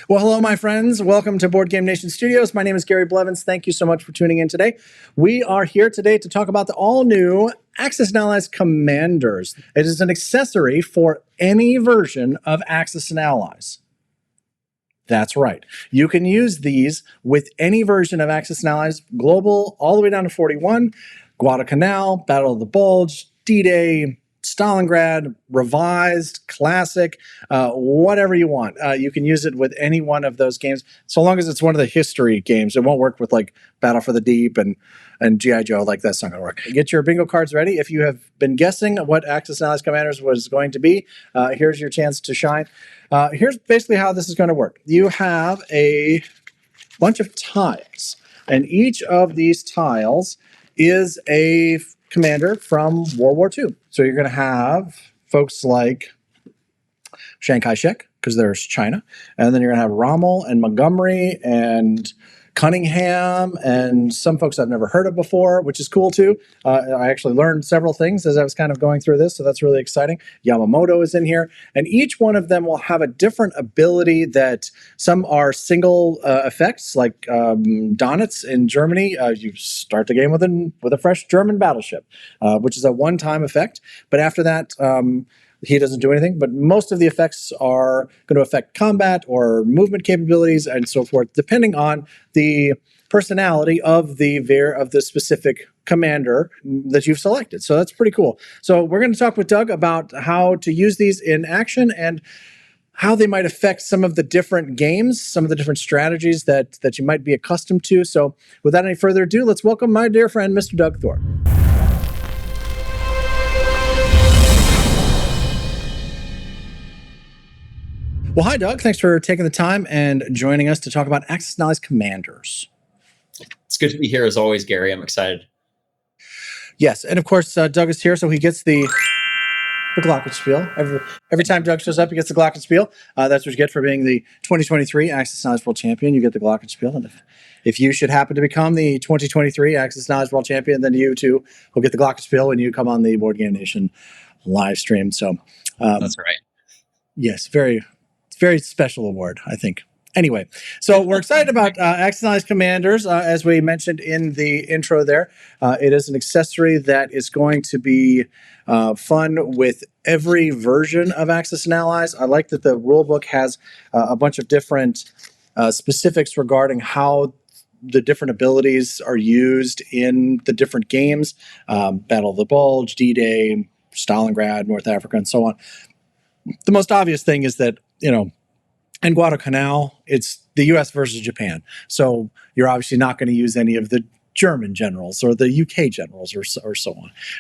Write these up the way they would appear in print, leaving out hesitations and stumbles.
Well, hello, my friends. Welcome to Board Game Nation Studios. My name is Gary Blevins. Thank you so much for tuning in today. We are here today to talk about the all-new Axis&Allies Commanders. It is an accessory for any version of Axis&Allies. That's right. You can use these with any version of Axis&Allies, Global, all the way down to 41, Guadalcanal, Battle of the Bulge, D-Day, Stalingrad, Revised, Classic, whatever you want. You can use it with any one of those games, so long as it's one of the history games. It won't work with like Battle for the Deep and G.I. Joe. Like, that's not going to work. Get your bingo cards ready. If you have been guessing what Axis&Allies Commanders was going to be, here's your chance to shine. Here's basically how this is going to work. You have a bunch of tiles, and each of these tiles is a commander from World War II. So you're going to have folks like Chiang Kai-shek, because there's China, and then you're going to have Rommel and Montgomery and Cunningham and some folks I've never heard of before, which is cool too. I actually learned several things as I was kind of going through this, so that's really exciting. Yamamoto is in here, and each one of them will have a different ability. That some are single effects, like Donitz in Germany. You start the game with a fresh German battleship, which is a one-time effect, but after that, he doesn't do anything, but most of the effects are going to affect combat or movement capabilities and so forth, depending on the personality of the specific commander that you've selected. So that's pretty cool. So we're going to talk with Doug about how to use these in action and how they might affect some of the different games, some of the different strategies that you might be accustomed to. So without any further ado, let's welcome my dear friend, Mr. Doug Thorpe. Well, hi, Doug. Thanks for taking the time and joining us to talk about Axis&Allies Commanders. It's good to be here as always, Gary. I'm excited. Yes, and of course, Doug is here, so he gets the Glockenspiel. Every time Doug shows up, he gets the Glockenspiel. That's what you get for being the 2023 Axis&Allies World Champion. You get the Glockenspiel, and if you should happen to become the 2023 Axis&Allies World Champion, then you too will get the Glockenspiel when you come on the Board Game Nation live stream. So that's right. Yes, very special award, I think. Anyway, so we're excited about Axis&Allies Commanders. As we mentioned in the intro there, it is an accessory that is going to be fun with every version of Axis&Allies. I like that the rulebook has a bunch of different specifics regarding how the different abilities are used in the different games. Battle of the Bulge, D-Day, Stalingrad, North Africa, and so on. The most obvious thing is that, in Guadalcanal, it's the U.S. versus Japan. So you're obviously not going to use any of the German generals or the UK generals or so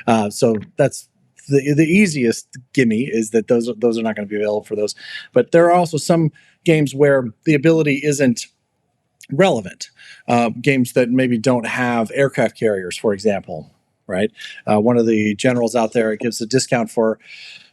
on. So that's the easiest gimme, is that those are not going to be available for those. But there are also some games where the ability isn't relevant. Games that maybe don't have aircraft carriers, for example. Right? One of the generals out there gives a discount for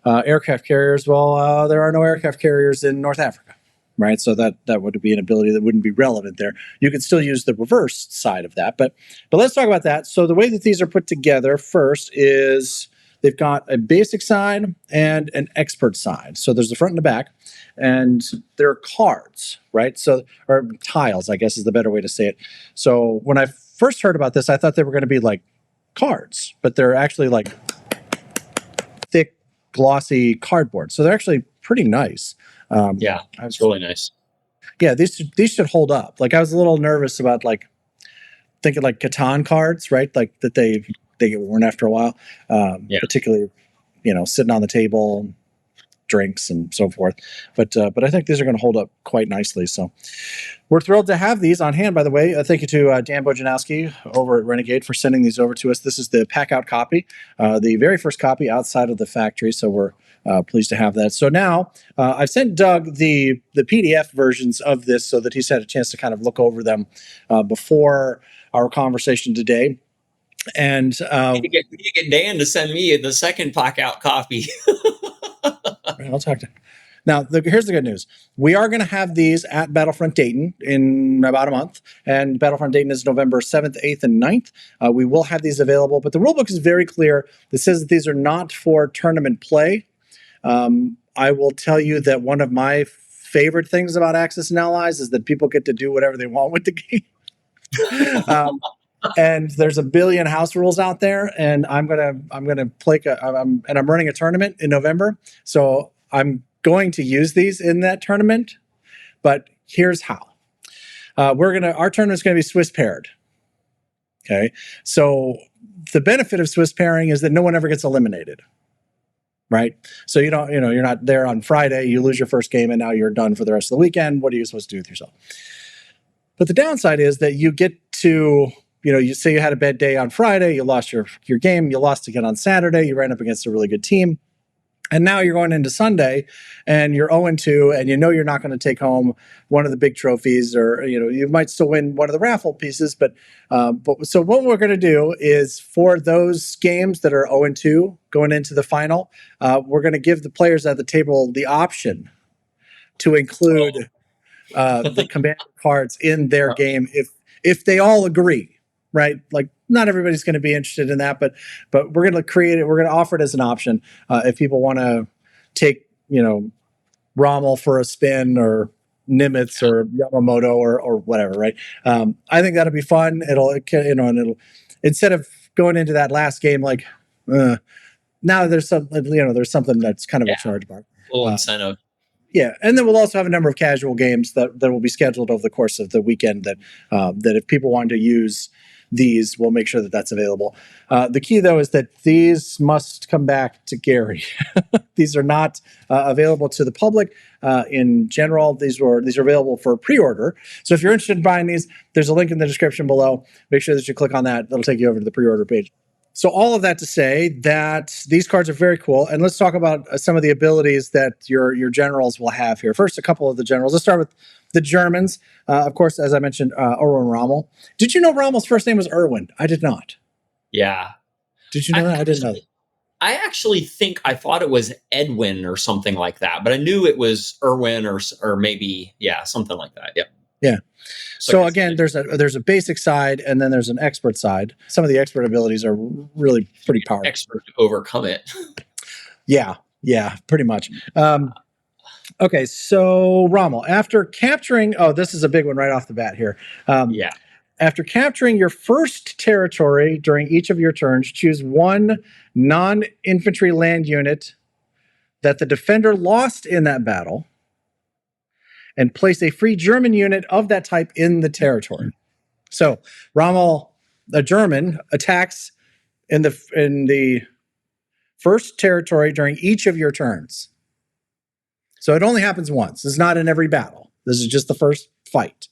aircraft carriers. Well, there are no aircraft carriers in North Africa, right? So that would be an ability that wouldn't be relevant there. You could still use the reverse side of that, but let's talk about that. So the way that these are put together first is they've got a basic side and an expert side. So there's the front and the back, and there are cards, right? So, or tiles, I guess is the better way to say it. So when I first heard about this, I thought they were going to be like cards, but they're actually like thick, glossy cardboard. So they're actually pretty nice. Yeah, it's really nice. Yeah, these should hold up. Like, I was a little nervous about thinking like Catan cards, right? Like that they get worn after a while. Particularly, sitting on the table, drinks and so forth. But I think these are going to hold up quite nicely. So we're thrilled to have these on hand, by the way. Thank you to Dan Bojanowski over at Renegade for sending these over to us. This is the pack-out copy, the very first copy outside of the factory, so we're pleased to have that. So now I've sent Doug the PDF versions of this so that he's had a chance to kind of look over them before our conversation today. And you get Dan to send me the second pack-out copy. I'll talk to him. Now, here's the good news. We are going to have these at Battlefront Dayton in about a month, and Battlefront Dayton is November 7th, 8th, and 9th. We will have these available, but the rulebook is very clear. It says that these are not for tournament play. I will tell you that one of my favorite things about Axis and Allies is that people get to do whatever they want with the game. And there's a billion house rules out there, and I'm gonna play. I'm running a tournament in November, so I'm going to use these in that tournament. But here's how: our tournament's gonna be Swiss paired. Okay, so the benefit of Swiss pairing is that no one ever gets eliminated, right? So you're not there on Friday, you lose your first game, and now you're done for the rest of the weekend. What are you supposed to do with yourself? But the downside is that you get to, you say you had a bad day on Friday, you lost your game, you lost again on Saturday, you ran up against a really good team. And now you're going into Sunday and you're 0-2, and you're not going to take home one of the big trophies, or you might still win one of the raffle pieces. But so what we're going to do is, for those games that are 0-2 going into the final, we're going to give the players at the table the option to include the commander cards in their game if they all agree. Right, like not everybody's going to be interested in that, but we're going to create it. We're going to offer it as an option if people want to take Rommel for a spin, or Nimitz or Yamamoto or whatever. Right, I think that'll be fun. And it'll, instead of going into that last game like now there's there's something that's kind of a charge bar, a little incentive. Yeah, and then we'll also have a number of casual games that will be scheduled over the course of the weekend. That if people want to use these, we'll make sure that that's available. The key, though, is that these must come back to Gary. These are not available to the public in general. These are available for pre-order. So if you're interested in buying these, there's a link in the description below. Make sure that you click on that. That'll take you over to the pre-order page. So all of that to say that these cards are very cool. And let's talk about some of the abilities that your generals will have here. First, a couple of the generals. Let's start with the Germans. Of course, as I mentioned, Erwin Rommel. Did you know Rommel's first name was Erwin? I did not. Yeah. Did you know that? I didn't know that. I actually think I thought it was Edwin or something like that, but I knew it was Erwin or maybe, something like that. Yeah. Yeah. So again, there's a basic side, and then there's an expert side. Some of the expert abilities are really pretty powerful. Expert to overcome it. Yeah, pretty much. Okay, so Rommel, after capturing, this is a big one right off the bat here. After capturing your first territory during each of your turns, choose one non-infantry land unit that the defender lost in that battle, and place a free German unit of that type in the territory. So Rommel, a German, attacks in the first territory during each of your turns. So it only happens once. It's not in every battle. This is just the first fight,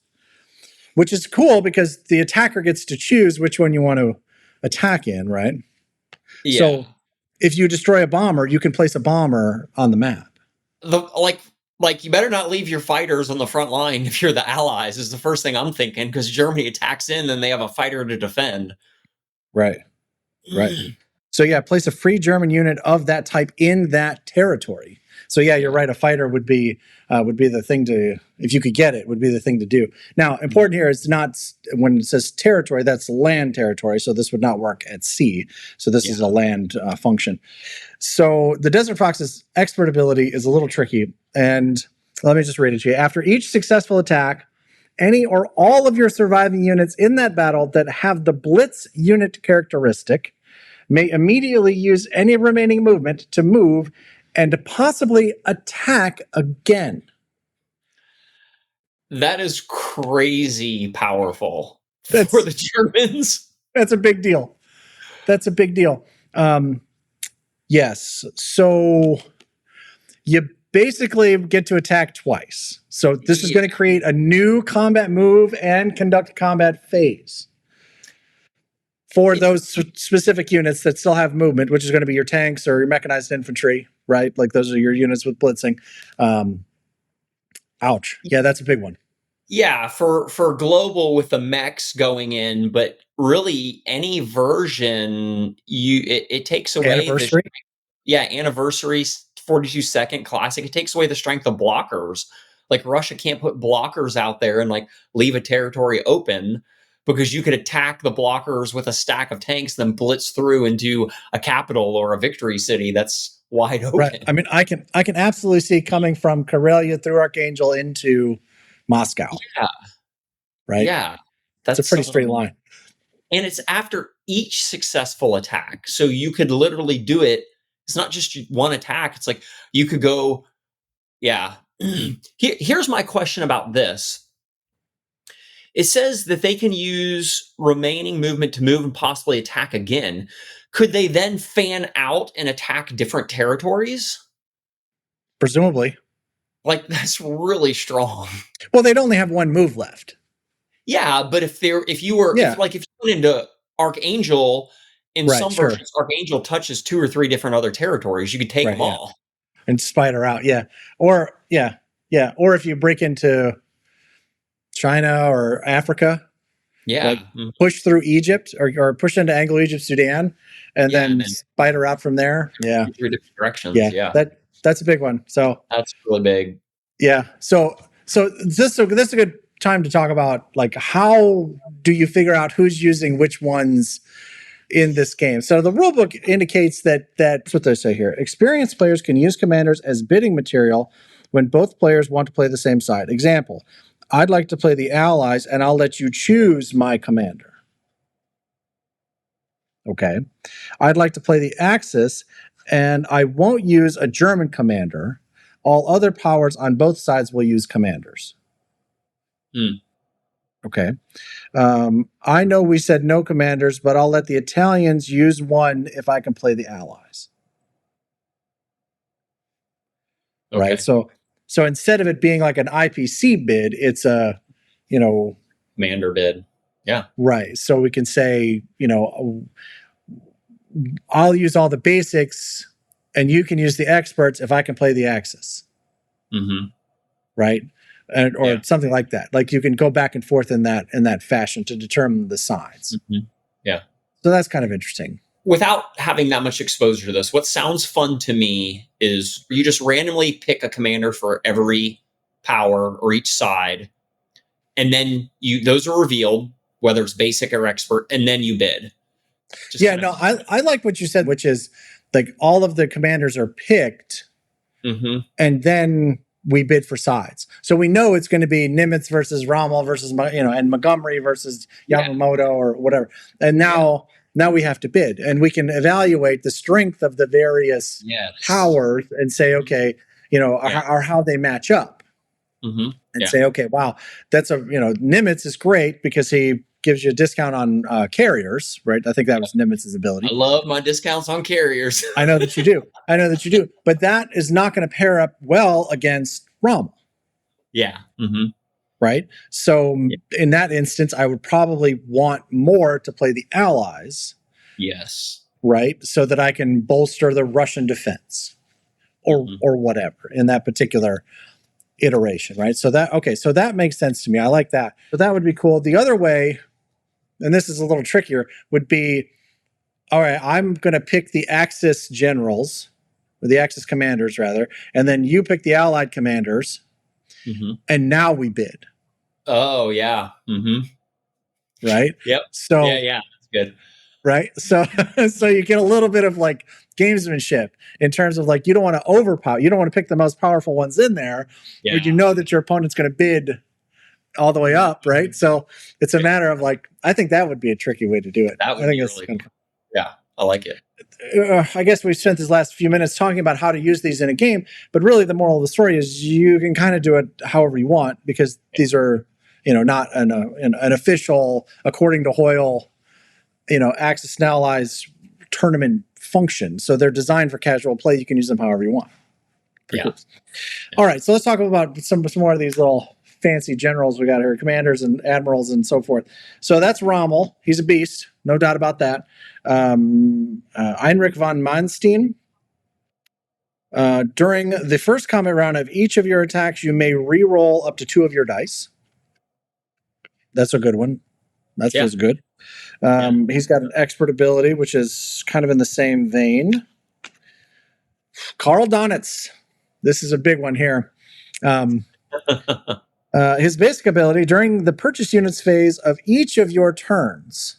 which is cool because the attacker gets to choose which one you want to attack in, right? Yeah. So if you destroy a bomber, you can place a bomber on the map. Like, you better not leave your fighters on the front line if you're the Allies, is the first thing I'm thinking, because Germany attacks in, then they have a fighter to defend. Right. So yeah, place a free German unit of that type in that territory. So yeah, you're right. A fighter would be the thing to, if you could get it, would be the thing to do. Now, important here is not, when it says territory, that's land territory. So this would not work at sea. So this is a land function. So the Desert Fox's expert ability is a little tricky. And let me just read it to you. After each successful attack, any or all of your surviving units in that battle that have the Blitz unit characteristic may immediately use any remaining movement to move and to possibly attack again. That is crazy powerful for the Germans. That's a big deal. Yes. So you basically get to attack twice. So this is going to create a new combat move and conduct combat phase for those specific units that still have movement, which is going to be your tanks or your mechanized infantry, right? Like those are your units with blitzing. Ouch. Yeah, that's a big one. Yeah, for global with the mechs going in, but really any version, it takes away Anniversary. Anniversary, 42-second classic. It takes away the strength of blockers. Like Russia can't put blockers out there and like leave a territory open, because you could attack the blockers with a stack of tanks, then blitz through and do a capital or a victory city. That's wide open. Right. I mean, I can absolutely see coming from Karelia through Archangel into Moscow. Yeah. Right. Yeah. It's a pretty straight line. And it's after each successful attack. So you could literally do it. It's not just one attack. It's like you could go, yeah. Here's my question about this. It says that they can use remaining movement to move and possibly attack again. Could they then fan out and attack different territories? Presumably. Like, that's really strong. Well, they'd only have one move left. Yeah, but if you went into Archangel, in some versions, Archangel touches 2 or 3 different other territories, you could take them all. And spider out, or if you break into China or Africa, push through Egypt or push into Anglo-Egypt, Sudan, and then spider out from there. 3 different directions. That's a big one. So that's really big. Yeah. So this is a good time to talk about, like, how do you figure out who's using which ones in this game? So the rulebook indicates that's what they say here. Experienced players can use commanders as bidding material when both players want to play the same side. Example, I'd like to play the Allies, and I'll let you choose my commander. Okay. I'd like to play the Axis, and I won't use a German commander. All other powers on both sides will use commanders. Okay. I know we said no commanders, but I'll let the Italians use one if I can play the Allies. Okay. Right. So instead of it being like an IPC bid, it's a, commander bid. Yeah. Right. So we can say, I'll use all the basics and you can use the experts if I can play the Axis. Mm-hmm. Right. Or something like that. Like, you can go back and forth in that fashion to determine the sides. Mm-hmm. Yeah. So that's kind of interesting. Without having that much exposure to this, what sounds fun to me is you just randomly pick a commander for every power or each side, and then those are revealed, whether it's basic or expert, and then you bid. I like what you said, which is, like, all of the commanders are picked, and then we bid for sides. So we know it's going to be Nimitz versus Rommel versus, and Montgomery versus Yamamoto or whatever. And now we have to bid, and we can evaluate the strength of the various powers and say, okay, or how they match up. And say, okay, wow, that's Nimitz is great because he gives you a discount on carriers, right? I think that was Nimitz's ability. I love my discounts on carriers. I know that you do. But that is not going to pair up well against Rommel. Yeah. Mm-hmm. Right? So in that instance, I would probably want more to play the Allies. Yes. Right? So that I can bolster the Russian defense or whatever in that particular iteration, right? So that makes sense to me. I like that. So that would be cool. The other way, and this is a little trickier, would be, all right, I'm going to pick the Axis generals, or the Axis commanders rather, and then you pick the Allied commanders, and now we bid. Oh, yeah. Mm-hmm. Right? Yep. So yeah, that's good. Right? So you get a little bit of, like, gamesmanship in terms of, like, you don't want to overpower. You don't want to pick the most powerful ones in there, but you know that your opponent's going to bid all the way up, right? So it's a matter of, like, I think that would be a tricky way to do it. That would be really cool. Yeah, I like it. I guess we've spent these last few minutes talking about how to use these in a game, but really the moral of the story is you can kind of do it however you want, because these are, not an official, according to Hoyle, Axis and Allies tournament function. So they're designed for casual play. You can use them however you want. Cool. All right, so let's talk about some more of these little fancy generals we got here, commanders and admirals and so forth. So that's Rommel. He's a beast, no doubt about that. Heinrich von Manstein. During the first combat round of each of your attacks, you may re-roll up to 2 of your dice. That's a good one. That feels good. He's got an expert ability, which is kind of in the same vein. Karl Donitz. This is a big one here. His basic ability, during the purchase units phase of each of your turns,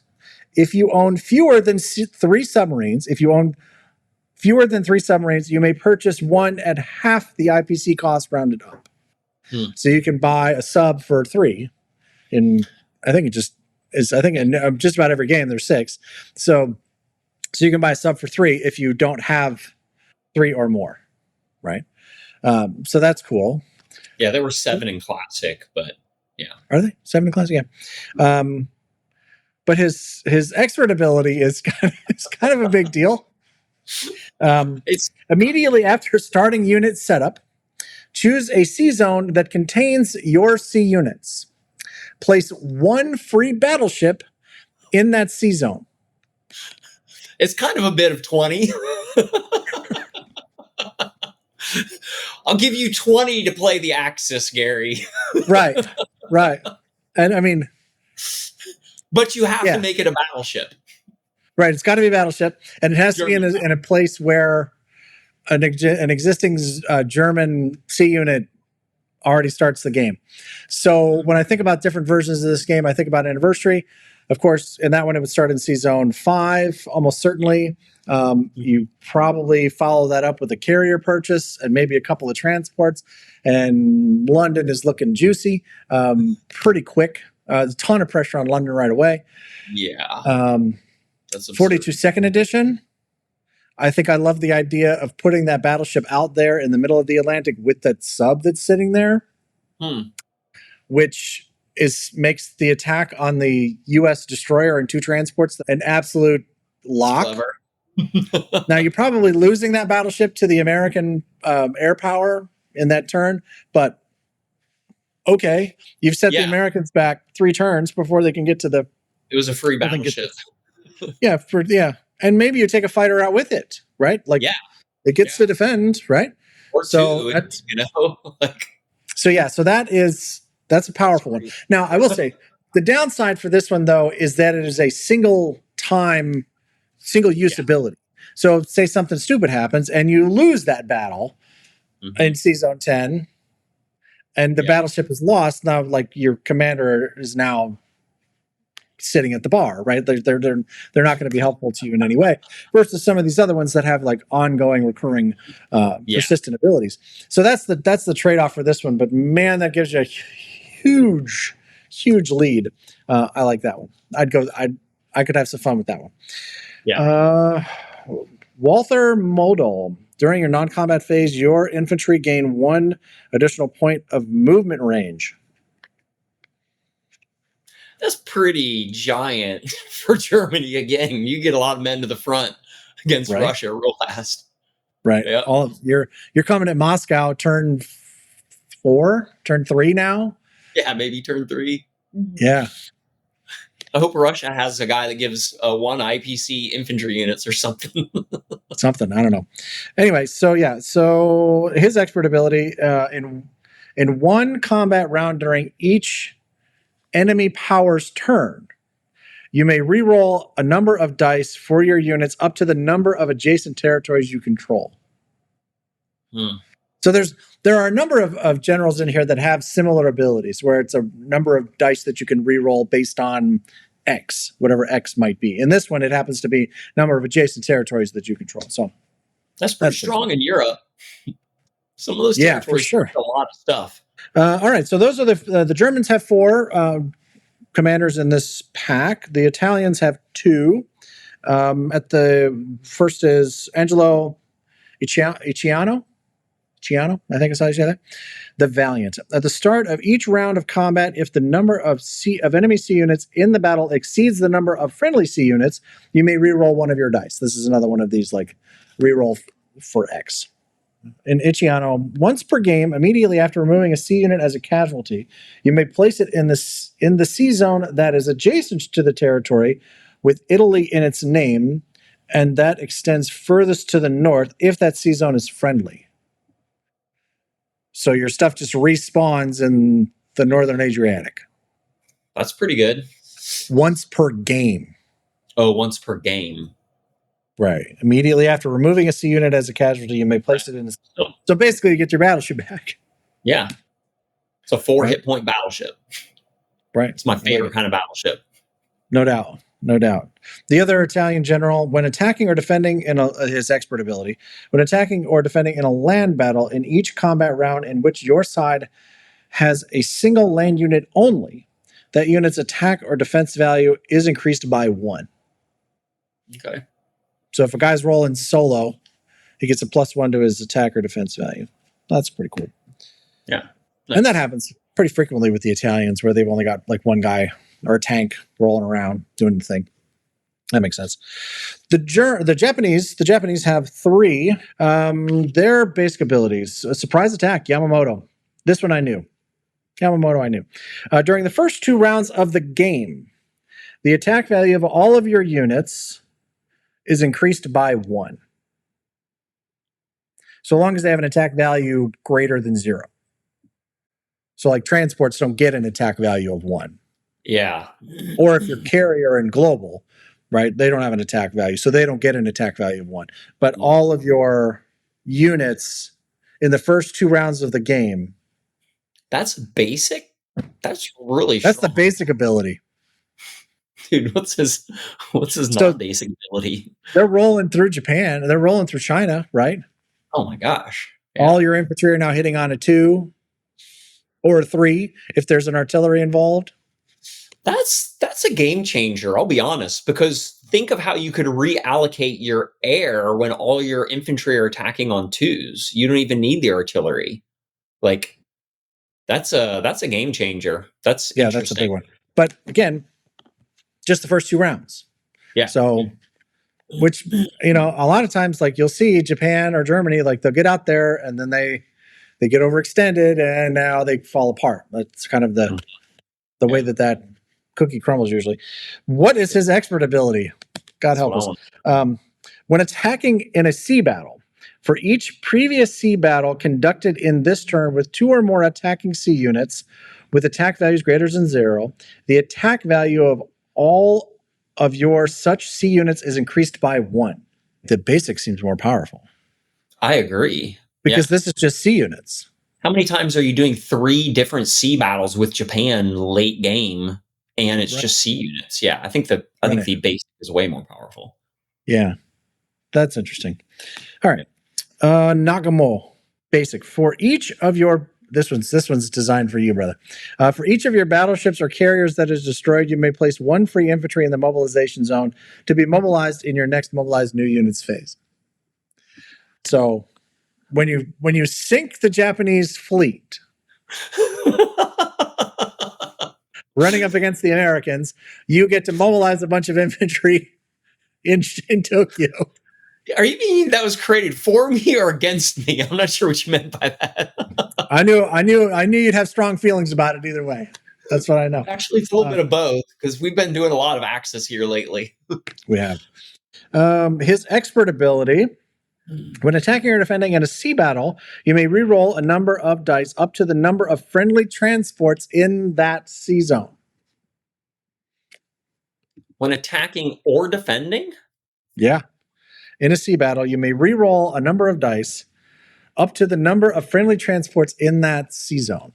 if you own fewer than 3 submarines, if you own fewer than 3 submarines, you may purchase one at half the IPC cost rounded up. So you can buy a sub for 3. I think in just about every game there's 6. So you can buy a sub for 3 if you don't have 3 or more, right? So that's cool. Yeah, there were 7 in Classic, but yeah. Are they 7 in Classic? Yeah. But his expert ability is kind of a big deal. It's immediately after starting unit setup, choose a C zone that contains your C units. Place 1 free battleship in that C zone. It's kind of a bit of 20. I'll give you 20 to play the Axis, Gary. Right. And I mean, but you have to make it a battleship. Right. It's got to be a battleship, and it has to be in a place where an existing German C unit already starts the game. So when I think about different versions of this game, I think about Anniversary. Of course, in that one, it would start in C Zone 5, almost certainly. You probably follow that up with a carrier purchase and maybe a couple of transports. And London is looking juicy, pretty quick. There's a ton of pressure on London right away. Yeah. That's 42nd edition. I think I love the idea of putting that battleship out there in the middle of the Atlantic with that sub that's sitting there, which makes the attack on the U.S. destroyer and 2 transports an absolute lock. Now, you're probably losing that battleship to the American air power in that turn, but okay, you've set the Americans back 3 turns before they can get to the... It was a free battleship. And maybe you take a fighter out with it, right? Like, it gets to defend, right? Or so 2, So that's a powerful one. Now, I will say the downside for this one, though, is that it is a single use ability. So say something stupid happens and you lose that battle in C Zone 10, and the battleship is lost. Now, like, your commander is now sitting at the bar, right? They're not going to be helpful to you in any way, versus some of these other ones that have like ongoing, recurring, persistent abilities. So that's the trade-off for this one. But man, that gives you a huge lead. I like that one. I could have some fun with that one. Walther Modal. During your non-combat phase, your infantry gain 1 additional point of movement range. That's pretty giant for Germany. Again, you get a lot of men to the front against Russia real fast. Right. Yep. You're coming at Moscow turn 3 now. Yeah, maybe turn 3. Yeah. I hope Russia has a guy that gives 1 IPC infantry units or something. Something, I don't know. Anyway, so his expert ability in 1 combat round during each enemy power's turn, you may re-roll a number of dice for your units up to the number of adjacent territories you control. So there are a number of generals in here that have similar abilities, where it's a number of dice that you can re-roll based on X, whatever X might be. In this one, it happens to be number of adjacent territories that you control. So that's pretty strong in Europe. Some of those territories for sure. A lot of stuff. All right, so those are the Germans have 4 commanders in this pack. The Italians have 2. At the first is Angelo Icciano, I think is how you say that. The Valiant. At the start of each round of combat, if the number of enemy C units in the battle exceeds the number of friendly C units, you may re-roll 1 of your dice. This is another one of these like re-roll for X. In Icciano, once per game, immediately after removing a C unit as a casualty, you may place it in the C zone that is adjacent to the territory with Italy in its name, and that extends furthest to the north if that C zone is friendly. So your stuff just respawns in the northern Adriatic. That's pretty good. Once per game. Oh, once per game. Right. Immediately after removing a C unit as a casualty, you may place it in this. So basically, you get your battleship back. Yeah. It's a 4 hit point battleship. Right. It's my favorite kind of battleship. No doubt. no doubt. The other Italian general, when attacking or defending his expert ability, when attacking or defending in a land battle in each combat round in which your side has a single land unit only, that unit's attack or defense value is increased by 1. Okay. So if a guy's rolling solo, he gets a +1 to his attack or defense value. That's pretty cool. Yeah. Nice. And that happens pretty frequently with the Italians, where they've only got like one guy or a tank rolling around doing the thing. That makes sense. The Japanese have 3. Their basic abilities: a surprise attack, Yamamoto. This one I knew. During the first 2 rounds of the game, the attack value of all of your units is increased by 1. So long as they have an attack value greater than 0. So like transports don't get an attack value of 1. Yeah. Or if you're carrier and global, right, they don't have an attack value. So they don't get an attack value of 1. But all of your units in the first 2 rounds of the game. That's basic? That's really That's strong. the basic ability. Dude, what's his non-basic ability? They're rolling through Japan. They're rolling through China, right? Oh my gosh. Yeah. All your infantry are now hitting on a 2 or a 3 if there's an artillery involved. That's a game changer, I'll be honest, because think of how you could reallocate your air when all your infantry are attacking on 2s. You don't even need the artillery. Like that's a game changer. That's a big one. But again, just the first 2 rounds. Yeah. So which, a lot of times, like you'll see Japan or Germany, like they'll get out there and then they get overextended and now they fall apart. That's kind of the way that cookie crumbles usually. What is his expert ability? God help us. When attacking in a sea battle, for each previous sea battle conducted in this turn with 2 or more attacking sea units with attack values greater than 0, the attack value of all of your such sea units is increased by 1. The basic seems more powerful. I agree. Because this is just sea units. How many times are you doing 3 different sea battles with Japan late game and it's just sea units? Yeah, I think the basic is way more powerful. Yeah. That's interesting. All right. Nagamo basic. For each of your this one's designed for you, brother. For each of your battleships or carriers that is destroyed, you may place 1 free infantry in the mobilization zone to be mobilized in your next mobilized new units phase. So when you sink the Japanese fleet running up against the Americans, you get to mobilize a bunch of infantry in Tokyo. Are you meaning that was created for me or against me? I'm not sure what you meant by that. I knew you'd have strong feelings about it either way. That's what I know. Actually, it's a little bit of both because we've been doing a lot of Axis here lately. We have. His expert ability: when attacking or defending in a sea battle, you may re-roll a number of dice up to the number of friendly transports in that sea zone. When attacking or defending? Yeah. In a sea battle, you may re-roll a number of dice up to the number of friendly transports in that sea zone.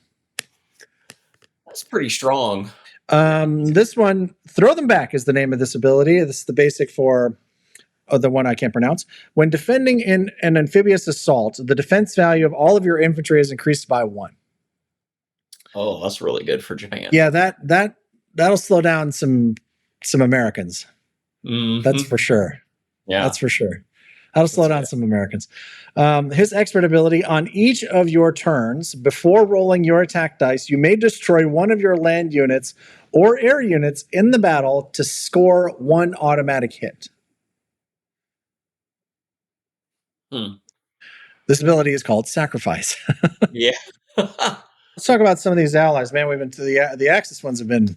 That's pretty strong. This one, Throw Them Back, is the name of this ability. This is the basic for the one I can't pronounce. When defending in an amphibious assault, the defense value of all of your infantry is increased by 1. Oh, that's really good for Japan. Yeah, that'll slow down some Americans. Mm-hmm. That's for sure. Yeah, that's for sure. That'll slow down some Americans. His expert ability: on each of your turns, before rolling your attack dice, you may destroy 1 of your land units or air units in the battle to score 1 automatic hit. This ability is called Sacrifice. Yeah. Let's talk about some of these allies, man. We've been to the Axis ones have been.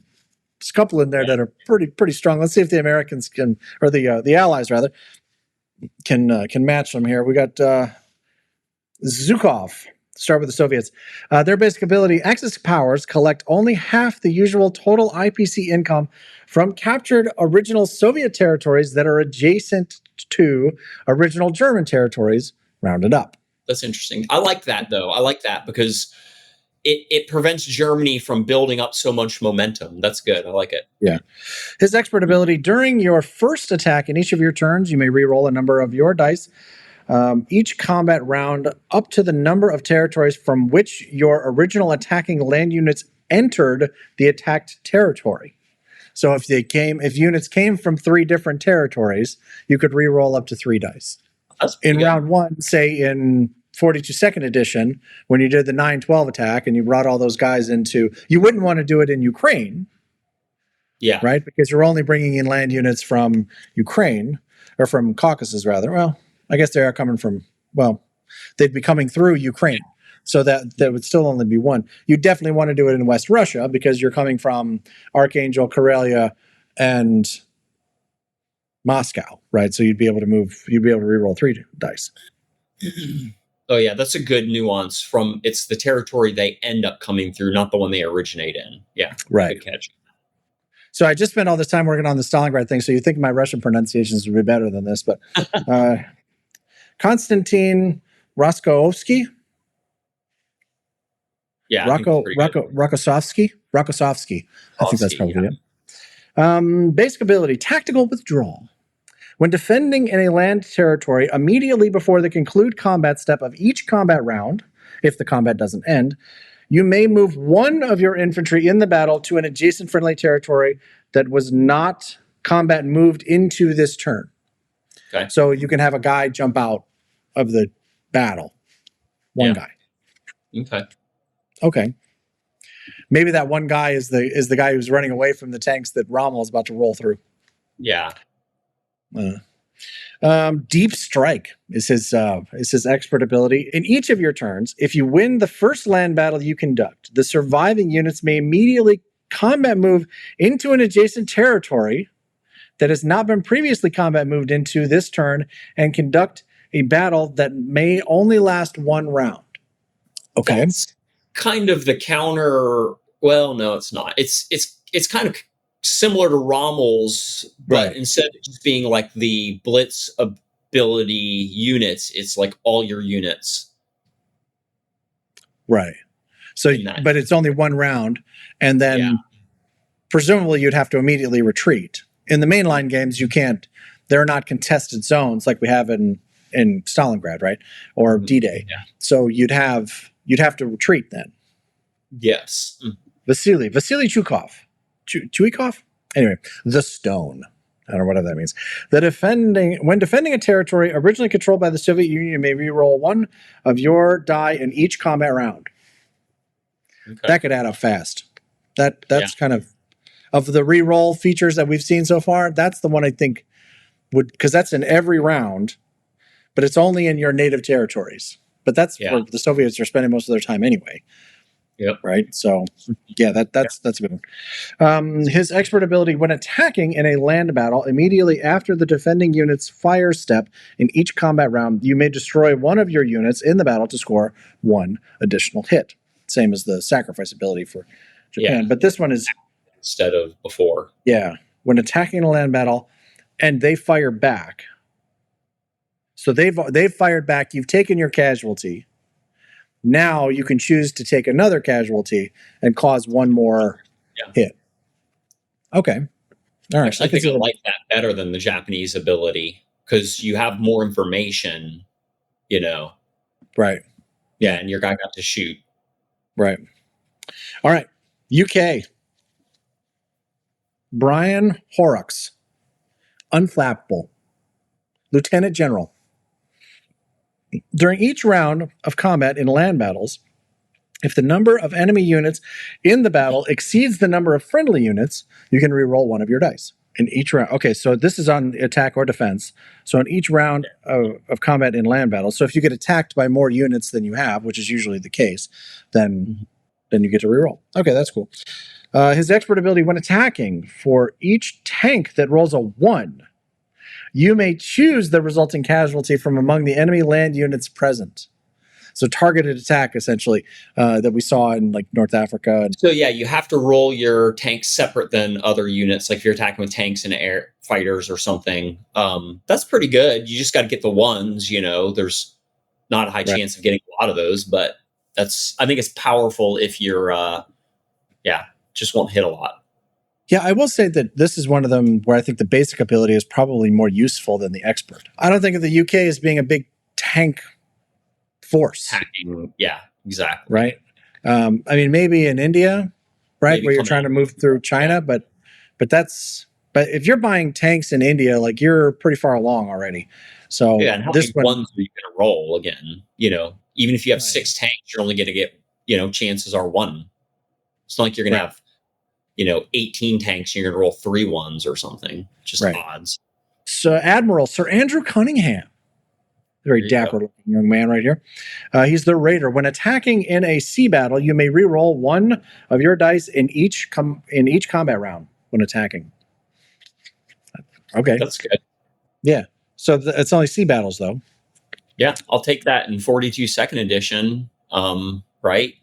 There's a couple in there that are pretty strong. Let's see if the Americans can, or the allies rather, can match them here. We got Zhukov. Start with the Soviets. Their basic ability: Axis powers collect only half the usual total IPC income from captured original Soviet territories that are adjacent to original German territories, rounded up. That's interesting. I like that, though. I like that because it prevents Germany from building up so much momentum. That's good. I like it. Yeah. His expert ability: during your first attack in each of your turns, you may re-roll a number of your dice each combat round up to the number of territories from which your original attacking land units entered the attacked territory. So if units came from 3 different territories, you could re-roll up to 3 dice. That's In good. round 1, say in 42nd edition, when you did the 9-12 attack and you brought all those guys into, you wouldn't want to do it in Ukraine, Yeah. right? Because you're only bringing in land units from Ukraine, or from Caucasus rather. Well, I guess they are coming from, well, they'd be coming through Ukraine. So that would still only be 1. You definitely want to do it in West Russia because you're coming from Archangel, Karelia, and Moscow, right? So you'd be able to re-roll 3 dice. Oh yeah, that's a good nuance. From it's the territory they end up coming through, not the one they originate in. Yeah, right. Good catch. So I just spent all this time working on the Stalingrad thing, so you think my Russian pronunciations would be better than this, but Konstantin Roskovsky? Yeah, Rokossovsky? Rokossovsky. I think that's probably it. Basic ability: tactical withdrawal. When defending in a land territory, immediately before the conclude combat step of each combat round, if the combat doesn't end, you may move 1 of your infantry in the battle to an adjacent friendly territory that was not combat moved into this turn. Okay. So you can have a guy jump out of the battle. One guy. Okay. Maybe that one guy is the guy who's running away from the tanks that Rommel is about to roll through. Yeah. Deep strike is his expert ability. In each of your turns, if you win the first land battle you conduct, the surviving units may immediately combat move into an adjacent territory that has not been previously combat moved into this turn and conduct a battle that may only last 1 round. Okay. That's kind of the counter. Well, no, it's not. It's kind of similar to Rommel's, but right. Instead of just being like the blitz ability units, it's like all your units. Right. So, but it's only 1 round, and then presumably you'd have to immediately retreat. In the mainline games, you can't. There are not contested zones like we have in Stalingrad, right, or D-Day. Yeah. So you'd have to retreat then. Yes. Vasily Chukov. Chuikov? Anyway, the Stone. I don't know what that means. When defending a territory originally controlled by the Soviet Union, you may re-roll 1 of your die in each combat round. Okay. That could add up fast. That's kind of the re-roll features that we've seen so far. That's the one I think would, because that's in every round, but it's only in your native territories. But that's where the Soviets are spending most of their time anyway. Yep. Right. So, that's a good one. His expert ability: when attacking in a land battle, immediately after the defending unit's fire step in each combat round, you may destroy 1 of your units in the battle to score 1 additional hit. Same as the sacrifice ability for Japan, but this one is instead of before. Yeah, when attacking a land battle, and they fire back. So they've fired back. You've taken your casualty. Now you can choose to take another casualty and cause 1 more hit. Okay. All right. Actually, I think I like that better than the Japanese ability because you have more information, Right. Yeah, and your guy got to shoot. Right. All right. UK. Brian Horrocks. Unflappable. Lieutenant General. During each round of combat in land battles, if the number of enemy units in the battle exceeds the number of friendly units, you can re-roll 1 of your dice in each round. Okay, so this is on attack or defense. So in each round of combat in land battles, so if you get attacked by more units than you have, which is usually the case, then you get to re-roll. Okay, that's cool. His expert ability: when attacking, for each tank that rolls a 1, you may choose the resulting casualty from among the enemy land units present. So targeted attack, essentially, that we saw in like North Africa. So you have to roll your tanks separate than other units. Like if you're attacking with tanks and air fighters or something, that's pretty good. You just got to get the ones. There's not a high chance of getting a lot of those, but I think it's powerful if you're, just won't hit a lot. Yeah, I will say that this is one of them where I think the basic ability is probably more useful than the expert. I don't think of the UK as being a big tank force. Hacking, yeah, exactly. Right. I mean, maybe in India, right, Maybe where you're trying to move through China, but if you're buying tanks in India, like you're pretty far along already. So yeah, and how this many one, ones are you going to roll again? Even if you have Right. 6 tanks, you're only going to get, chances are 1. It's not like you're going to have 18 tanks and you're going to roll 3 ones or something. Just Right. odds. So Admiral Sir Andrew Cunningham, very dapper looking young man right here. He's the raider. When attacking in a sea battle, you may re-roll 1 of your dice in each combat round when attacking. Okay, That's good. Yeah. So it's only sea battles though. Yeah, I'll take that in 42nd edition. Right,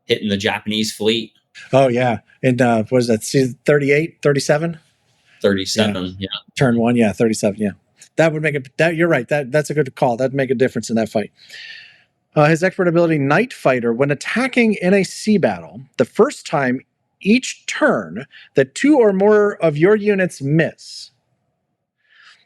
hitting the Japanese fleet. Oh yeah, and what was that? 38, 37? 37. Yeah. Turn 1, yeah, 37. Yeah, that would make it. That you're right. That's a good call. That'd make a difference in that fight. His expert ability, Night Fighter, when attacking in a sea battle, the first time each turn that 2 or more of your units miss,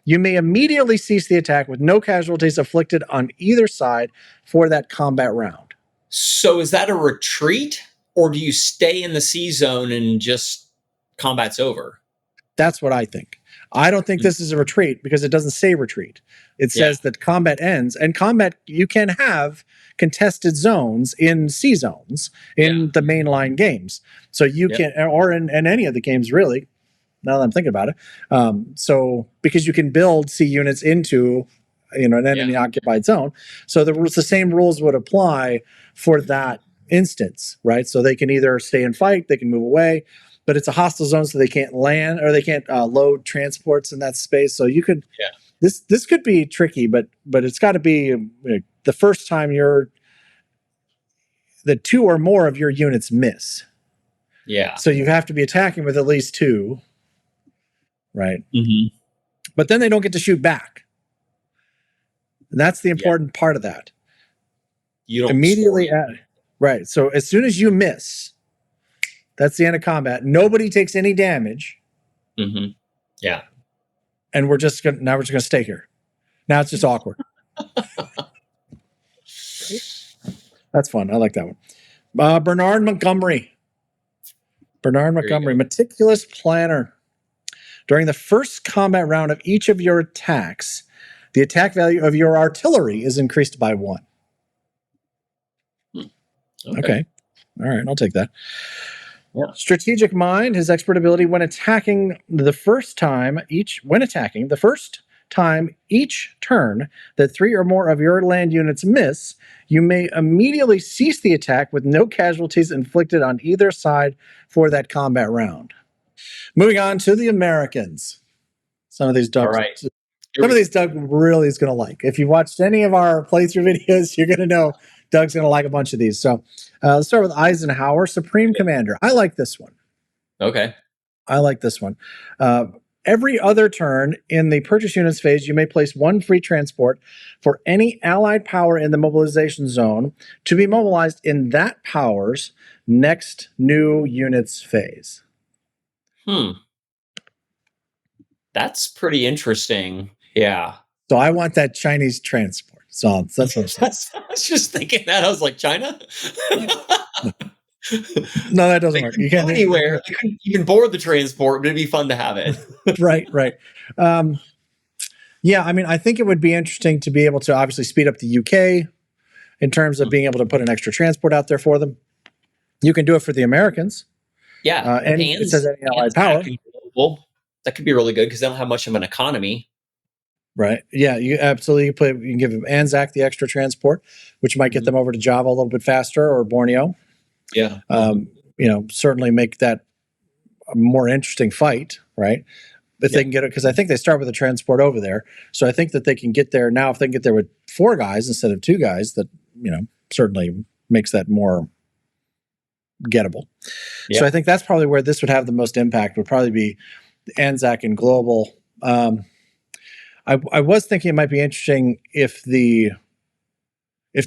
you may immediately cease the attack with no casualties inflicted on either side for that combat round. So is that a retreat, or do you stay in the sea zone and just combat's over? That's what I think. I don't think this is a retreat because it doesn't say retreat. It says that combat ends, and combat, you can have contested zones in sea zones in the mainline games. So you can, or in any of the games really, now that I'm thinking about it. So because you can build sea units into, an enemy occupied zone. So the same rules would apply for that instance, right? So they can either stay and fight, they can move away, but it's a hostile zone, so they can't land or they can't load transports in that space. So you could, this could be tricky, but it's got to be the first time the 2 or more of your units miss. Yeah. So you have to be attacking with at least 2, right? Mm-hmm. But then they don't get to shoot back. And that's the important part of that. You don't immediately right. So as soon as you miss, that's the end of combat. Nobody takes any damage. Mm-hmm. Yeah. And we're just gonna stay here. Now it's just awkward. That's fun. I like that one. Bernard Montgomery, meticulous planner. During the first combat round of each of your attacks, the attack value of your artillery is increased by 1. Okay. All right, I'll take that. Yeah. Strategic Mind, his expert ability when attacking the first time each turn that 3 or more of your land units miss, you may immediately cease the attack with no casualties inflicted on either side for that combat round. Moving on to the Americans. Some of these Doug, some of these Doug really is going to like. If you watched any of our playthrough videos, you're going to know Doug's going to like a bunch of these. So let's start with Eisenhower, Supreme Commander. I like this one. Okay. I like this one. Every other turn in the purchase units phase, you may place 1 free transport for any allied power in the mobilization zone to be mobilized in that power's next new units phase. That's pretty interesting. Yeah. So I want that Chinese transport. So that's what I was just thinking that. I was like, China? No, that doesn't work. You can't go anywhere. You can board the transport, but it'd be fun to have it. Right. Yeah, I mean, I think it would be interesting to be able to obviously speed up the UK in terms of being able to put an extra transport out there for them. You can do it for the Americans. Yeah. And it says any allied power. That could be really good because they don't have much of an economy. Right. Yeah, you absolutely you can give Anzac the extra transport, which might get them over to Java a little bit faster, or Borneo. Yeah. Certainly make that a more interesting fight, right? If they can get it, because I think they start with a transport over there. So I think that they can get there now. If they can get there with 4 guys instead of 2 guys, that certainly makes that more gettable. Yeah. So I think that's probably where this would have the most impact. Would probably be Anzac and Global. I was thinking it might be interesting if the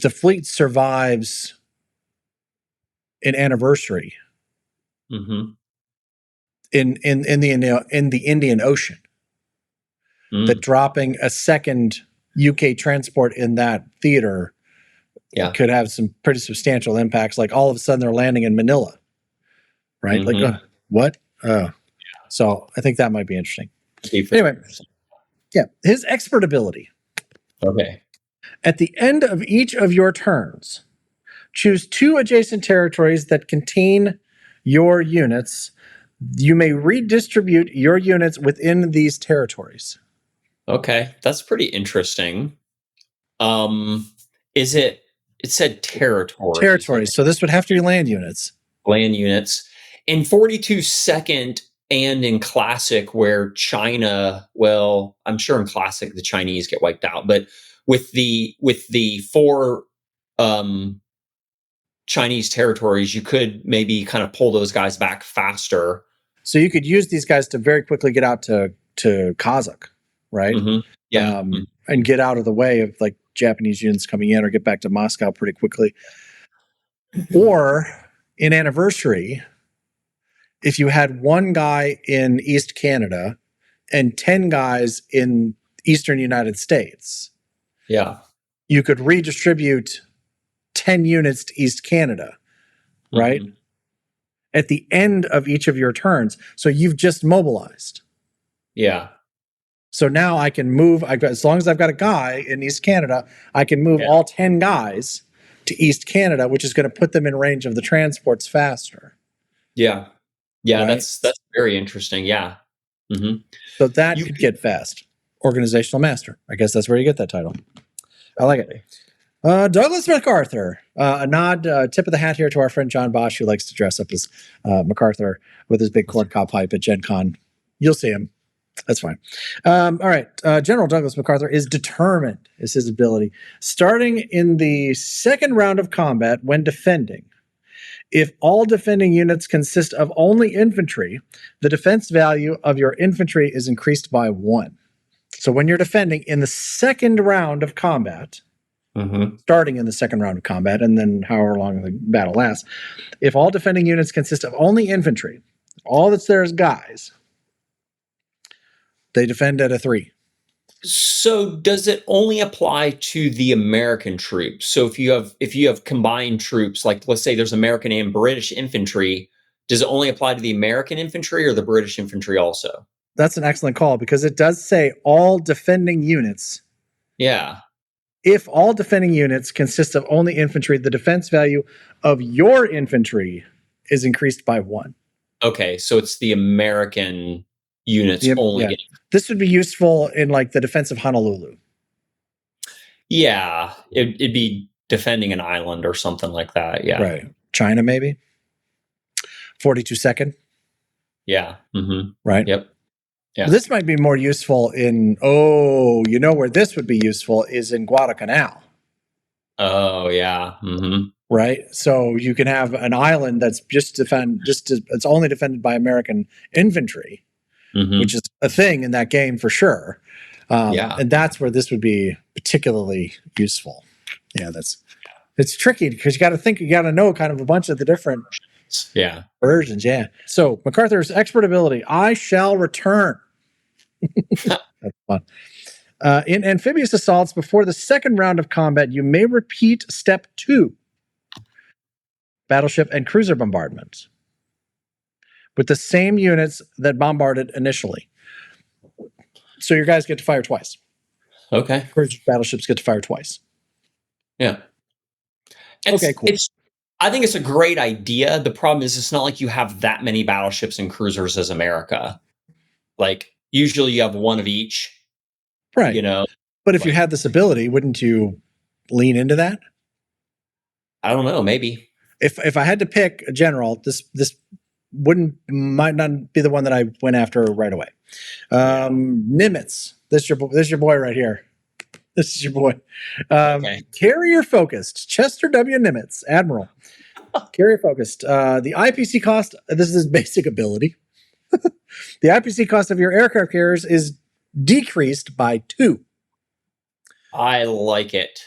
fleet survives an anniversary Mm-hmm. in the Indian Ocean. That dropping a second UK transport in that theater could have some pretty substantial impacts. Like all of a sudden they're landing in Manila, right? Mm-hmm. Like, what? So I think that might be interesting. Anyway, yeah, his expert ability. Okay. At the end of each of your turns, choose 2 adjacent territories that contain your units. You may redistribute your units within these territories. Okay, that's pretty interesting. Is it said territories? Territories. So this would have to be land units. Land units. In 42nd and in Classic, where China, well, I'm sure in Classic the Chinese get wiped out, but with the 4 Chinese territories, you could maybe kind of pull those guys back faster. So you could use these guys to very quickly get out to Kazakh, right? Mm-hmm. Yeah. And get out of the way of like Japanese units coming in, or get back to Moscow pretty quickly. Or in Anniversary, if you had 1 guy in East Canada and 10 guys in Eastern United States, you could redistribute 10 units to East Canada, right? Mm-hmm. At the end of each of your turns. So you've just mobilized. Yeah. So now I can move, as long as I've got a guy in East Canada, I can move all 10 guys to East Canada, which is going to put them in range of the transports faster. Yeah. Yeah, right? that's very interesting. Yeah. Mm-hmm. So that could get fast. Organizational Master. I guess that's where you get that title. I like it. Douglas MacArthur. A nod, tip of the hat here to our friend John Bosch, who likes to dress up as MacArthur with his big corncob pipe at Gen Con. You'll see him. That's fine. All right. General Douglas MacArthur is determined, is his ability. Starting in the 2nd round of combat when defending, if all defending units consist of only infantry, the defense value of your infantry is increased by 1. So when you're defending in the 2nd round of combat, starting in the 2nd round of combat, and then however long the battle lasts, if all defending units consist of only infantry, all that's there is guys, they defend at a 3. So does it only apply to the American troops? So if you have combined troops, like let's say there's American and British infantry, does it only apply to the American infantry or the British infantry also? That's an excellent call, because it does say all defending units. Yeah. If all defending units consist of only infantry, the defense value of your infantry is increased by 1. Okay, so it's the American units only. Yeah. This would be useful in like the defense of Honolulu. Yeah, it'd be defending an island or something like that. Yeah. Right. China, maybe. 42nd. Yeah. Mm-hmm. Right. Yep. Yeah. This might be more useful in, where this would be useful is in Guadalcanal. Oh, yeah. Mm-hmm. Right. So you can have an island that's it's only defended by American infantry, which is a thing in that game for sure. And that's where this would be particularly useful. Yeah, it's tricky because you got to know kind of a bunch of the different versions. Yeah. So MacArthur's expert ability, I shall return. That's fun. In amphibious assaults, before the 2nd round of combat, you may repeat step 2, battleship and cruiser bombardment, with the same units that bombarded initially. So your guys get to fire twice. Okay. Cruiser battleships get to fire twice. Yeah. Okay, cool. I think it's a great idea. The problem is it's not like you have that many battleships and cruisers as America. Like usually you have 1 of each. Right. You know. But if you had this ability, wouldn't you lean into that? I don't know, maybe. If I had to pick a general, this might not be the one that I went after right away. Nimitz. This is your boy right here. This is your boy. Carrier focused. Chester W. Nimitz, Admiral. Carrier focused. The IPC cost, this is his basic ability. The IPC cost of your aircraft carriers is decreased by 2. I like it.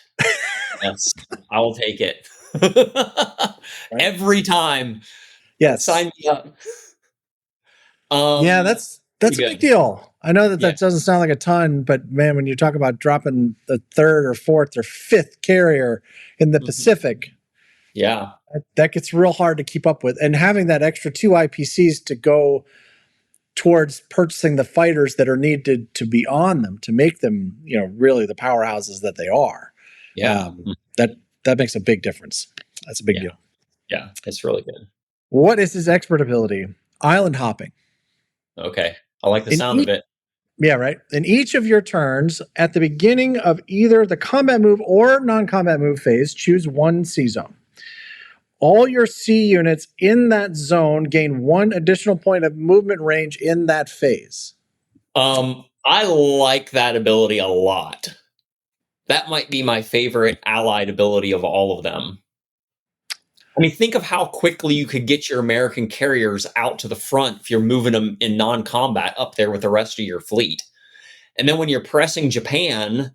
Yes, I will take it. Every time. Yes. Sign me up. Yeah, that's a big deal. I know that doesn't sound like a ton, but man, when you talk about dropping the third or fourth or fifth carrier in the Pacific, that gets real hard to keep up with. And having that extra 2 IPCs to go towards purchasing the fighters that are needed to be on them to make them, really the powerhouses that they are. That makes a big difference. That's a big deal. Yeah, it's really good. What is his expert ability? Island hopping. Okay. I like the sound of it. Yeah, right. In each of your turns, at the beginning of either the combat move or non-combat move phase, choose one C zone. All your C units in that zone gain 1 additional point of movement range in that phase. I like that ability a lot. That might be my favorite allied ability of all of them. I mean, think of how quickly you could get your American carriers out to the front if you're moving them in non-combat up there with the rest of your fleet. And then when you're pressing Japan,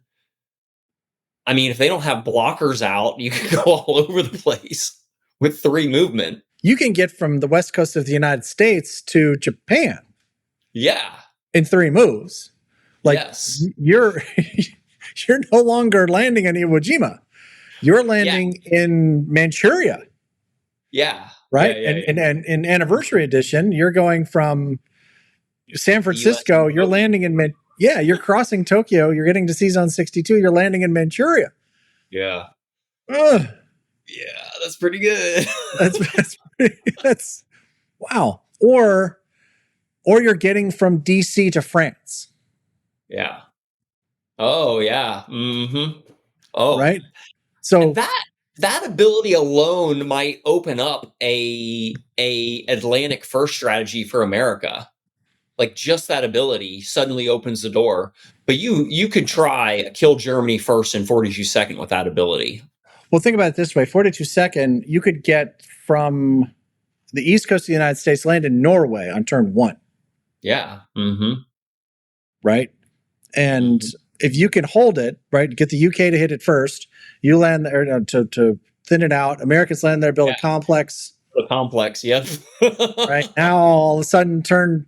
I mean, if they don't have blockers out, you can go all over the place with 3 movement. You can get from the west coast of the United States to Japan. Yeah. In 3 moves. Like, you're no longer landing in Iwo Jima. You're landing in Manchuria. Yeah. Right? And in Anniversary Edition, you're going from San Francisco, you're landing in you're crossing Tokyo, you're getting to C-Zone 62, you're landing in Manchuria. Yeah. Ugh. Yeah, that's pretty good. that's wow. Or you're getting from DC to France. Yeah. Oh, yeah. Mm-hmm. Oh. Right? So that ability alone might open up a Atlantic first strategy for America. Like, just that ability suddenly opens the door. But you could try a kill Germany first and 42 second with that ability. Well, think about it this way. 42 second, you could get from the east coast of the United States, land in Norway on turn 1. Yeah. Mm-hmm. Right? And if you can hold it, right, get the UK to hit it first, you land there to thin it out. Americans land there, build a complex. A complex, yep. Right? Now, all of a sudden,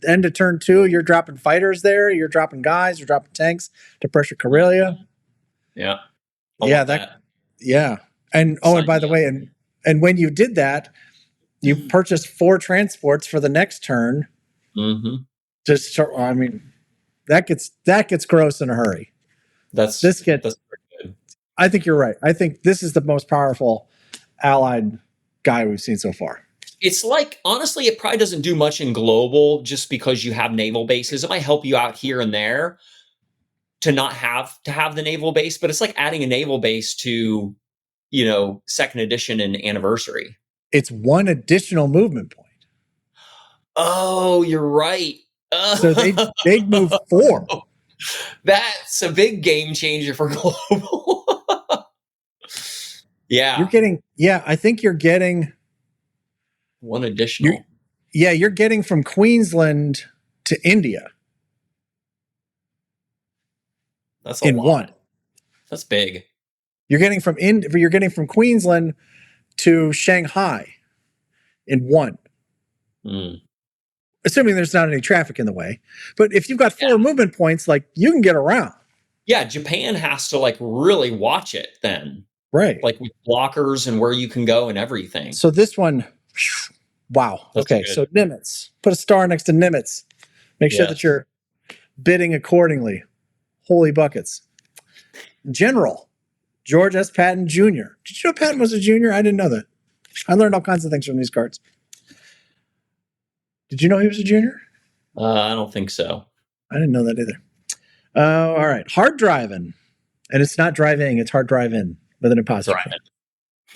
end of turn 2, you're dropping fighters there, you're dropping guys, you're dropping tanks to pressure Karelia. Yeah. Yeah. And and by the way, and when you did that, you purchased 4 transports for the next turn. Mm-hmm. I mean, that gets gross in a hurry. That's pretty good. I think you're right. I think this is the most powerful allied guy we've seen so far. It's like, honestly, it probably doesn't do much in global just because you have naval bases. It might help you out here and there to not have the naval base, but it's like adding a naval base to, 2nd edition and Anniversary. It's 1 additional movement point. Oh, you're right. So they'd move 4. That's a big game changer for global. Yeah. I think you're getting 1 additional. You're getting from Queensland to India. That's a lot. 1. That's big. You're getting from Queensland to Shanghai in 1. Assuming there's not any traffic in the way. But if you've got 4 movement points, like, you can get around. Yeah, Japan has to like really watch it then. Right. Like with blockers and where you can go and everything. So this one, wow. That's okay, good. So Nimitz. Put a star next to Nimitz. Make sure that you're bidding accordingly. Holy buckets. General George S. Patton Jr. Did you know Patton was a junior? I didn't know that. I learned all kinds of things from these cards. Did you know he was a junior? I don't think so. I didn't know that either. All right. Hard driving. And it's not driving, it's hard drive-in with an apostrophe.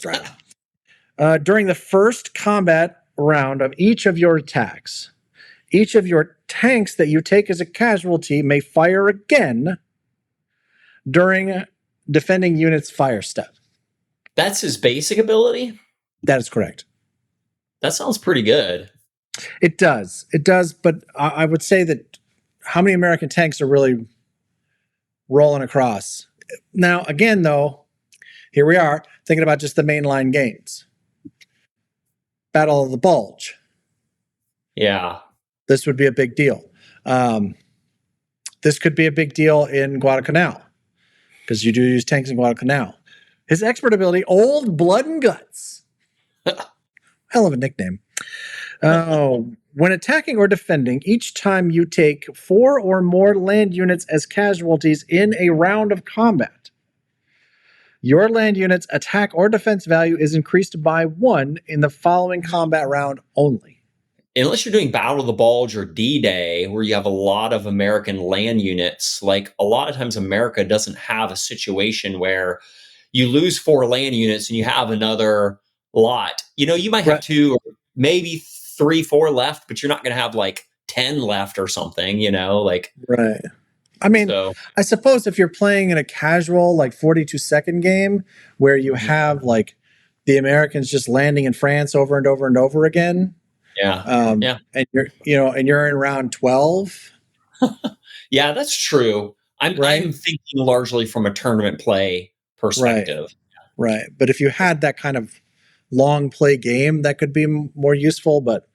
Driving. During the first combat round of each of your attacks, each of your tanks that you take as a casualty may fire again during defending unit's fire step. That's his basic ability? That is correct. That sounds pretty good. It does, but I would say that how many American tanks are really rolling across? Now, again, though, Here we are thinking about just the mainline games. Battle of the Bulge. Yeah. This would be a big deal. This could be a big deal in Guadalcanal because you do use tanks in Guadalcanal. His expert ability, Old Blood and Guts. Hell of a nickname. When attacking or defending, each time you take 4 or more land units as casualties in a round of combat, your land unit's attack or defense value is increased by 1 in the following combat round only. Unless you're doing Battle of the Bulge or D-Day, where you have a lot of American land units, like a lot of times America doesn't have a situation where you lose 4 land units and you have another lot. You know, you might have 2 or maybe 3, 4 left, but you're not going to have like 10 left or something, you know, like. Right. I mean, I suppose if you're playing in a casual, like 42-second game where you have like the Americans just landing in France over and over and over again. Yeah. And you're in round 12. Yeah, that's true. I'm thinking largely from a tournament play perspective. Right. But if you had that kind of long play game, that could be more useful, but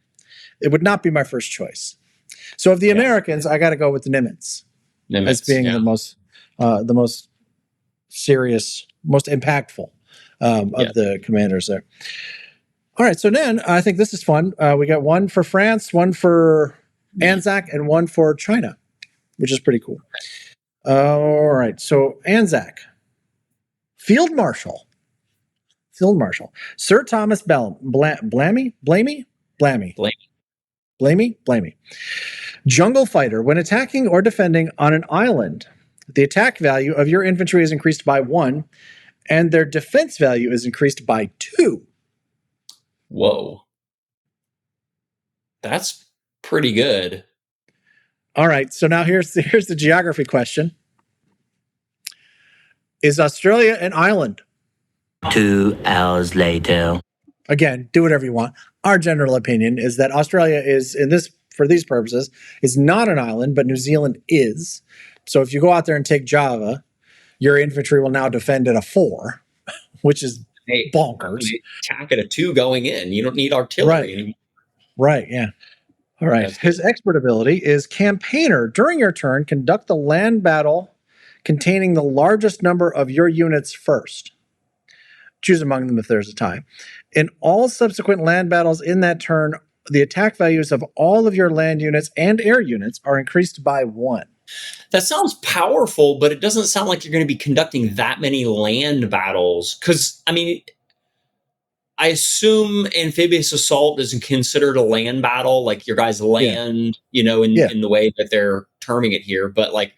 it would not be my first choice. So of the Americans, I got to go with the Nimitz as being the most serious, most impactful of the commanders there. All right, so then I think this is fun. We got one for France, one for Anzac, and one for China, which is pretty cool. All right, so Anzac, Field Marshal, Sir Thomas Blamey. Jungle Fighter. When attacking or defending on an island, the attack value of your infantry is increased by 1, and their defense value is increased by 2. Whoa. That's pretty good. All right, so now here's the geography question. Is Australia an island? 2 hours later. Again, do whatever you want. Our general opinion is that Australia is, for these purposes, is not an island, but New Zealand is. So if you go out there and take Java, your infantry will now defend at a 4, which is bonkers. Attack at a 2 going in. You don't need artillery anymore. Right, yeah. All right. His expert ability is Campaigner. During your turn, conduct a land battle containing the largest number of your units first. Choose among them if there's a tie. In all subsequent land battles in that turn, the attack values of all of your land units and air units are increased by 1. That sounds powerful, but it doesn't sound like you're going to be conducting that many land battles. Because, I mean, I assume amphibious assault isn't considered a land battle, like your guys land, in the way that they're terming it here. But, like,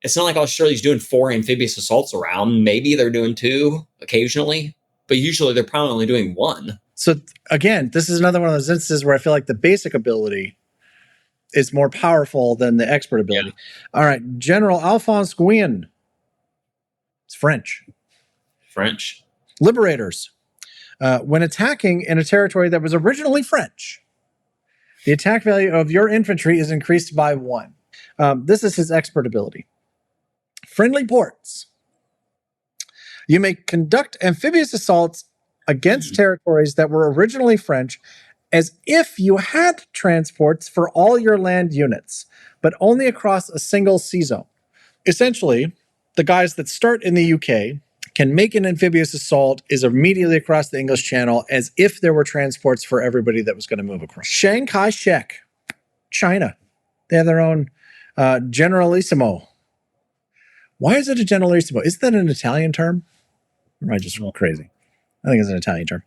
it's not like Australia's doing 4 amphibious assaults around. Maybe they're doing 2 occasionally, but usually they're probably only doing 1. So, again, this is another one of those instances where I feel like the basic ability is more powerful than the expert ability. Yeah. All right, General Alphonse Gouin. It's French. Liberators. When attacking in a territory that was originally French, the attack value of your infantry is increased by 1. This is his expert ability. Friendly ports. You may conduct amphibious assaults against territories that were originally French as if you had transports for all your land units, but only across a single sea zone. Essentially, the guys that start in the UK can make an amphibious assault is immediately across the English Channel as if there were transports for everybody that was going to move across. Chiang Kai-shek, China. They have their own Generalissimo. Why is it a Generalissimo? Isn't that an Italian term? Or am I just crazy? I think it's an Italian term.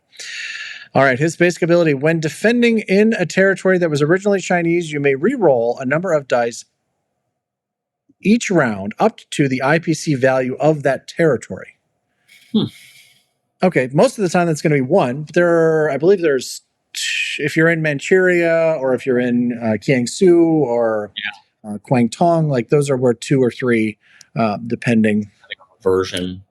All right, his basic ability. When defending in a territory that was originally Chinese, you may re-roll a number of dice each round up to the IPC value of that territory. Okay, most of the time that's going to be 1. I believe there's, if you're in Manchuria or if you're in Jiangsu or Guangdong, like those are where 2 or 3, depending. Version,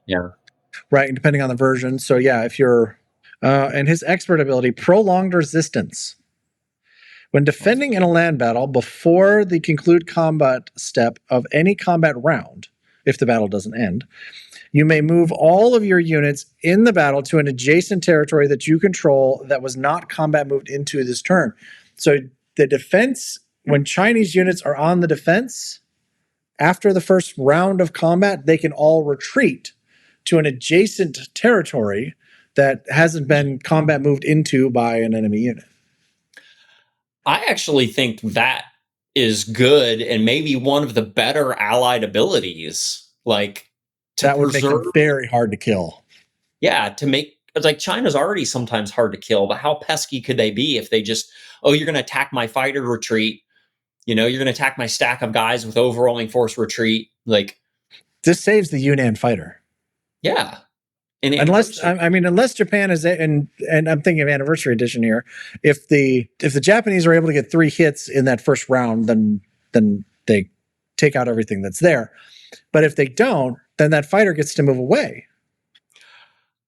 Right, depending on the version. So yeah, if you're, and his expert ability, prolonged resistance. When defending in a land battle before the conclude combat step of any combat round, if the battle doesn't end, You may move all of your units in the battle to an adjacent territory that you control that was not combat moved into this turn. So the defense, when Chinese units are on the defense, after the first round of combat, they can all retreat to an adjacent territory that hasn't been combat moved into by an enemy unit. I actually think that is good and maybe one of the better allied abilities. Like, that would make them very hard to kill. Yeah, to make, like, China's already sometimes hard to kill, but how pesky could they be if they just, oh, you're going to attack my fighter, retreat. You know, you're going to attack my stack of guys with overwhelming force, retreat. Like, this saves the Yunnan fighter. Yeah. And unless Japan is, and I'm thinking of Anniversary Edition here, if the Japanese are able to get 3 hits in that first round, then they take out everything that's there. But if they don't, then that fighter gets to move away.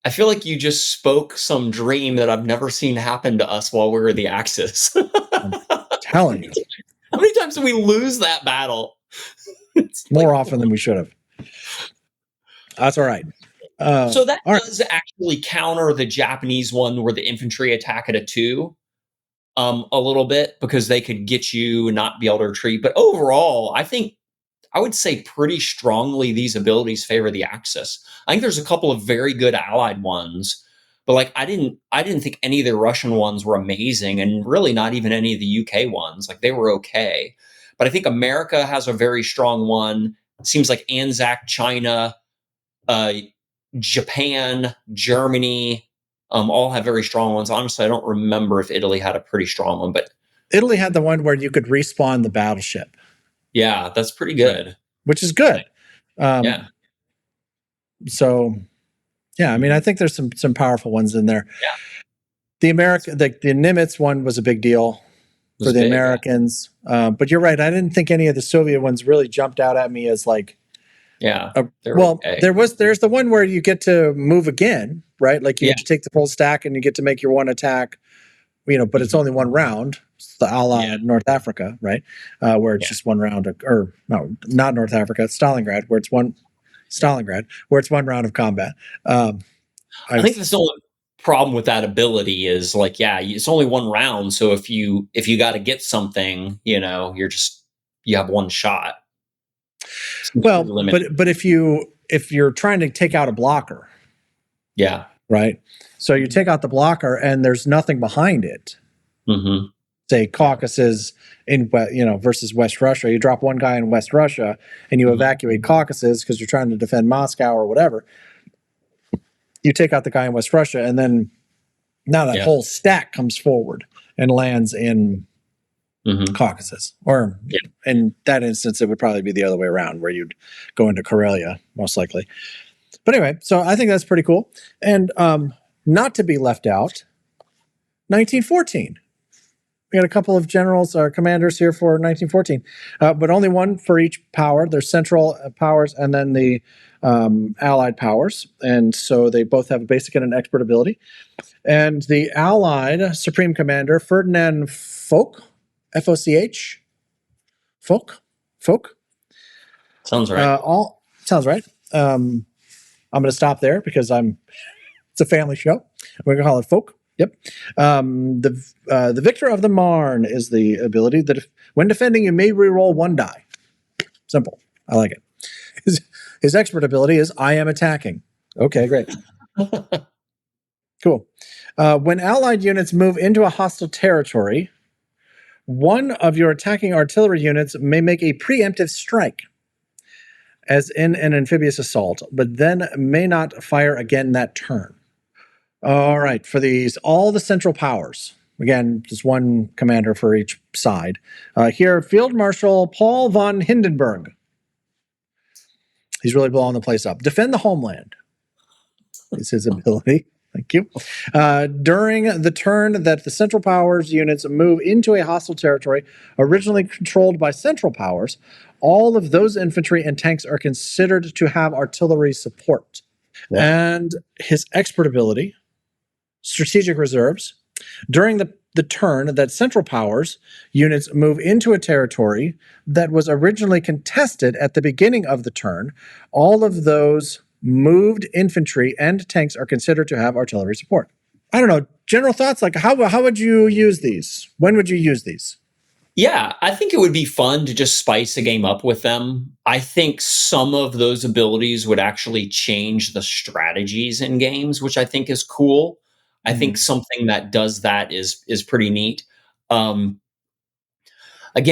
I feel like you just spoke some dream that I've never seen happen to us while we were the Axis. I'm telling you. How many times did we lose that battle? More often than we should have. That's all right. So that does actually counter the Japanese one where the infantry attack at a 2 a little bit, because they could get you and not be able to retreat. But overall, I would say pretty strongly these abilities favor the Axis. I think there's a couple of very good allied ones, but like I didn't think any of the Russian ones were amazing, and really not even any of the UK ones. Like, they were okay. But I think America has a very strong one. It seems like Anzac, China, Japan, Germany, all have very strong ones. Honestly, I don't remember if Italy had a pretty strong one, but Italy had the one where you could respawn the battleship. Yeah, that's pretty good. Which is good. Yeah. So, yeah, I mean, I think there's some powerful ones in there. Yeah. The Nimitz one was a big deal for the Americans. But you're right. I didn't think any of the Soviet ones really jumped out at me as like, yeah. There's the one where you get to move again, right? Like you get to take the full stack and you get to make your one attack, but it's only one round. It's the a la North Africa, right? Where it's just one round or no, not North Africa, it's Stalingrad, where it's one round of combat. I think the only problem with that ability is like, it's only one round. So if you got to get something, you have one shot. Well, but if you're trying to take out a blocker, right? So you take out the blocker and there's nothing behind it. Mm-hmm. Say Caucasus versus West Russia. You drop one guy in West Russia and you evacuate Caucasus because you're trying to defend Moscow or whatever. You take out the guy in West Russia, and then now that whole stack comes forward and lands in Caucasus. Or in that instance, it would probably be the other way around, where you'd go into Karelia, most likely. But anyway, so I think that's pretty cool. And not to be left out, 1914. We got a couple of generals or commanders here for 1914, but only one for each power. There's central powers and then the allied powers. And so they both have a basic and an expert ability. And the allied supreme commander, Ferdinand Foch, F-O-C-H, Foch. Sounds right. Sounds right. I'm going to stop there because it's a family show. We're going to call it Foch. Yep. The Victor of the Marne is the ability that when defending, you may reroll 1 die. Simple. I like it. His expert ability is I am attacking. Okay, great. Cool. When allied units move into a hostile territory, one of your attacking artillery units may make a preemptive strike, as in an amphibious assault, but then may not fire again that turn. All right, for all the central powers, again, just one commander for each side. Here, Field Marshal Paul von Hindenburg. He's really blowing the place up. Defend the homeland is his ability. Thank you. During the turn that the Central Powers units move into a hostile territory originally controlled by Central Powers, all of those infantry and tanks are considered to have artillery support. Yeah. And his expert ability, strategic reserves. During the turn that Central Powers units move into a territory that was originally contested at the beginning of the turn, all of those moved infantry and tanks are considered to have artillery support. I don't know. General thoughts, like how would you use these? When would you use these? Yeah, I think it would be fun to just spice a game up with them. I think some of those abilities would actually change the strategies in games, which I think is cool. I think something that does that is pretty neat. Again,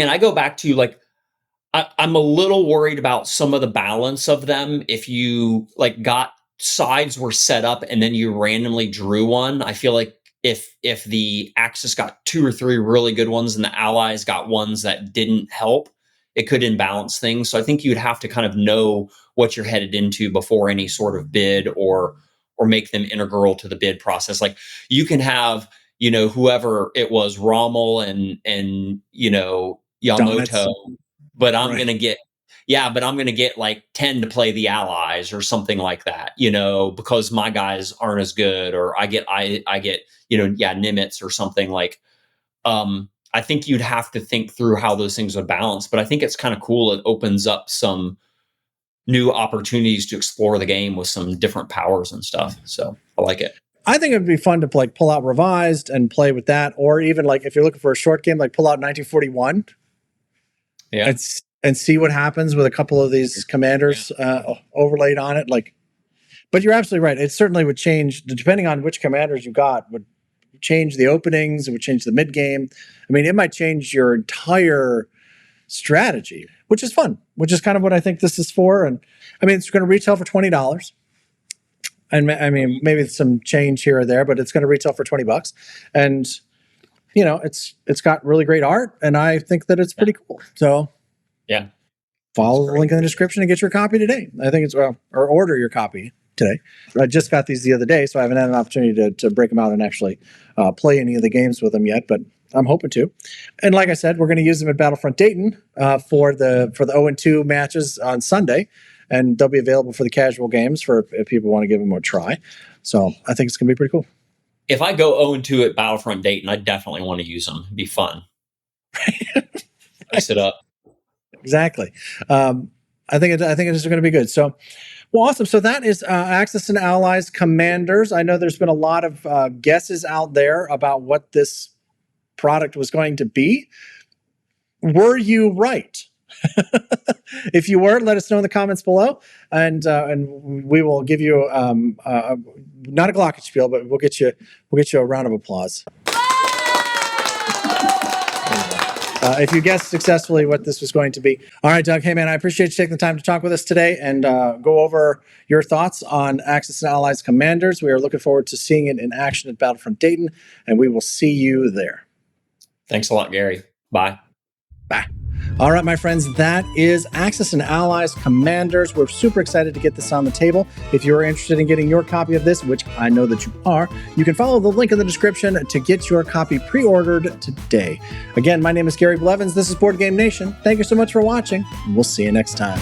I go back to like I'm a little worried about some of the balance of them. If you like got sides were set up and then you randomly drew one, I feel like if the Axis got 2 or 3 really good ones and the Allies got ones that didn't help, it could imbalance things. So I think you'd have to kind of know what you're headed into before any sort of bid or make them integral to the bid process. Like you can have, whoever it was, Rommel and Yamamoto, but I'm going to get but I'm going to get like 10 to play the Allies or something like that, because my guys aren't as good, or I get Nimitz or something like, I think you'd have to think through how those things would balance, but I think it's kind of cool. It opens up some new opportunities to explore the game with some different powers and stuff. So I like it. I think it'd be fun to like pull out Revised and play with that, or even like if you're looking for a short game, like pull out 1941. Yeah. And see what happens with a couple of these commanders overlaid on it. Like, but you're absolutely right. It certainly would change, depending on which commanders you got, would change the openings, it would change the mid game. I mean, it might change your entire strategy, which is fun, which is kind of what I think this is for. And I mean, it's going to retail for $20. And I mean, maybe some change here or there, but it's going to retail for $20. And, it's got really great art, and I think that it's pretty cool. So, yeah, follow the link in the description and get your copy today. I think it's or order your copy today. I just got these the other day, so I haven't had an opportunity to break them out and actually play any of the games with them yet, but I'm hoping to. And like I said, we're going to use them at Battlefront Dayton for the 0-2 matches on Sunday, and they'll be available for the casual games for if people want to give them a try. So I think it's going to be pretty cool. If I go 0-2 at Battlefront Dayton, I definitely want to use them. It'd be fun. Mix it up. Exactly. I think it is going to be good. So, well, awesome. So that is Axis and Allies Commanders. I know there's been a lot of guesses out there about what this product was going to be. Were you right? If you were, let us know in the comments below, and we will give you not a glockenspiel, but we'll get you a round of applause. If you guessed successfully what this was going to be. All right, Doug. Hey, man, I appreciate you taking the time to talk with us today and go over your thoughts on Axis and Allies Commanders. We are looking forward to seeing it in action at Battlefront Dayton, and we will see you there. Thanks a lot, Gary. Bye. Bye. All right, my friends, that is Axis and Allies Commanders. We're super excited to get this on the table. If you're interested in getting your copy of this, which I know that you are, you can follow the link in the description to get your copy pre-ordered today. Again, my name is Gary Blevins. This is Board Game Nation. Thank you so much for watching. We'll see you next time.